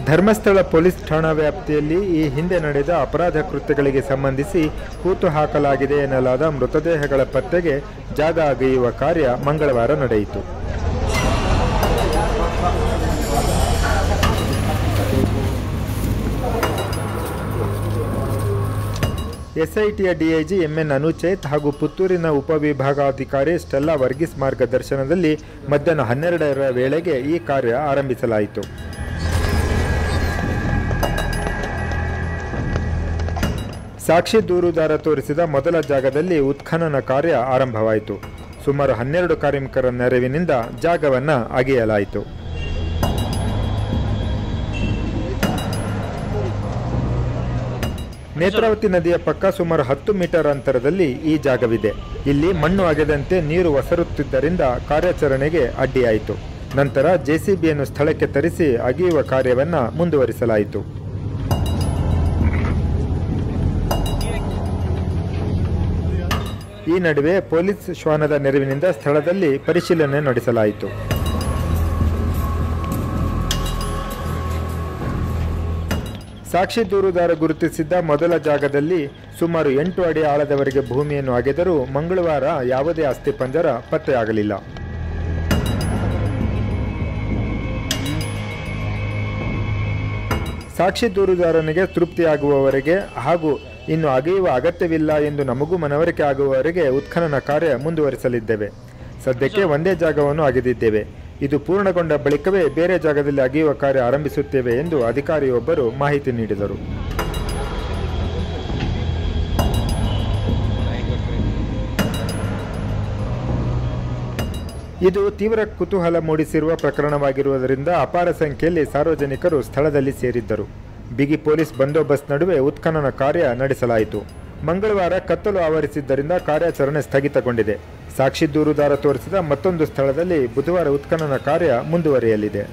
Dharmasthala police ಠಾಣಾ ವ್ಯಾಪ್ತಿಯಲ್ಲಿ ಈ ಹಿಂದೆ ನಡೆದ ಅಪರಾಧ ಕೃತ್ಯಗಳಿಗೆ ಸಂಬಂಧಿಸಿ ಹೂತು ಹಾಕಲಾಗಿದೆ ಎನ್ನಲಾದ ಮೃತದೇಹಗಳ ಪತ್ತೆಗೆ ಜಾಗ ಅಗೆಯುವ ಕಾರ್ಯ ಮಂಗಳವಾರ ನಡೆಯಿತು. ಎಸ್ಐಟಿಯ ಡಿಐಜಿ ಎಂಎನ್ ಅನುಚೇತ್ ಹಾಗೂ ಪುತ್ತೂರಿನ ಉಪವಿಭಾಗಾಧಿಕಾರಿ ಸ್ಟೆಲ್ಲಾ ವರ್ಗೀಸ್ ಮಾರ್ಗದರ್ಶನದಲ್ಲಿ ಮಧ್ಯಾಹ್ನ 12ರ ವೇಳೆಗೆ ಈ ಕಾರ್ಯ ಆರಂಭಿಸಲಾಯಿತು. ಸಾಕ್ಷಿ ದೂರುದಾರ ತೋರಿಸಿದ ಮೊದಲ ಜಾಗದಲ್ಲಿ ಉತ್ಖನನ ಕಾರ್ಯ ಆರಂಭವಾಯಿತು. ಸುಮಾರು 12 ಕಾರ್ಮಿಕರ ನೆರವಿನಿಂದ ಜಾಗವನ್ನು ಅಗೆಯಲಾಯಿತು. ನೇತ್ರಾವತಿ ನದಿಯ ಪಕ್ಕ ಸುಮಾರು 10 ಮೀಟರ್ ಅಂತರದಲ್ಲಿ ಈ ಜಾಗವಿದೆ. ಇಲ್ಲಿ ಮಣ್ಣು ಅಗೆದಂತೆ ನೀರು ಒಸರುತ್ತಿದ್ದರಿಂದ ಕಾರ್ಯಾಚರಣೆಗೆ ಅಡ್ಡಿಯಾಯಿತು. ನಂತರ ಜೆಸಿಬಿಯನ್ನು ಸ್ಥಳಕ್ಕೆ ತರಿಸಿ ಅಗೆಯುವ ಕಾರ್ಯವನ್ನು ಮುಂದುವರಿಸಲಾಯಿತು. ಈ ನಡುವೆ ಪೊಲೀಸ್ ಶ್ವಾನದ ನೆರವಿನಿಂದ ಸ್ಥಳದಲ್ಲಿ ಪರಿಶೀಲನೆ ನಡೆಸಲಾಯಿತು. ಸಾಕ್ಷಿ ದೂರುದಾರ ಗುರುತಿಸಿದ್ದ ಮೊದಲ ಜಾಗದಲ್ಲಿ ಸುಮಾರು 8 ಅಡಿ ಆಳದವರೆಗೆ ಭೂಮಿಯನ್ನು ಅಗೆದರೂ ಮಂಗಳವಾರ ಯಾವುದೇ ಅಸ್ಥಿಪಂಜರ ಪತ್ತೆಯಾಗಲಿಲ್ಲ. ಸಾಕ್ಷಿ ದೂರುದಾರನಿಗೆ ತೃಪ್ತಿಯಾಗುವವರೆಗೆ ಹಾಗೂ ಇನ್ನು ಅಗೆಯುವ ಅಗತ್ಯವಿಲ್ಲ ಎಂದು ನಮಗೂ ಮನವರಿಕೆ ಆಗುವವರೆಗೆ ಉತ್ಖನನ ಕಾರ್ಯ ಮುಂದುವರಿಸಲಿದ್ದೇವೆ. ಸದ್ಯಕ್ಕೆ ಒಂದೇ ಜಾಗವನ್ನು ಅಗೆದಿದ್ದೇವೆ. ಇದು ಪೂರ್ಣಗೊಂಡ ಬಳಿಕವೇ ಬೇರೆ ಜಾಗದಲ್ಲಿ ಅಗೆಯುವ ಕಾರ್ಯ ಆರಂಭಿಸುತ್ತೇವೆ ಎಂದು ಅಧಿಕಾರಿಯೊಬ್ಬರು ಮಾಹಿತಿ ನೀಡಿದರು. ಇದು ತೀವ್ರ ಕುತೂಹಲ ಮೂಡಿಸಿರುವ ಪ್ರಕರಣವಾಗಿರುವುದರಿಂದ ಅಪಾರ ಸಂಖ್ಯೆಯಲ್ಲಿ ಸಾರ್ವಜನಿಕರು ಸ್ಥಳದಲ್ಲಿ ಸೇರಿದ್ದರು. ಬಿಗಿ ಪೊಲೀಸ್ ಬಂದೋಬಸ್ತ್ ನಡುವೆ ಉತ್ಖನನ ಕಾರ್ಯ ನಡೆಸಲಾಯಿತು. ಮಂಗಳವಾರ ಕತ್ತಲು ಆವರಿಸಿದ್ದರಿಂದ ಕಾರ್ಯಾಚರಣೆ ಸ್ಥಗಿತಗೊಂಡಿದೆ. ಸಾಕ್ಷಿ ದೂರುದಾರ ತೋರಿಸಿದ ಮತ್ತೊಂದು ಸ್ಥಳದಲ್ಲಿ ಬುಧವಾರ ಉತ್ಖನನ ಕಾರ್ಯ ಮುಂದುವರಿಯಲಿದೆ.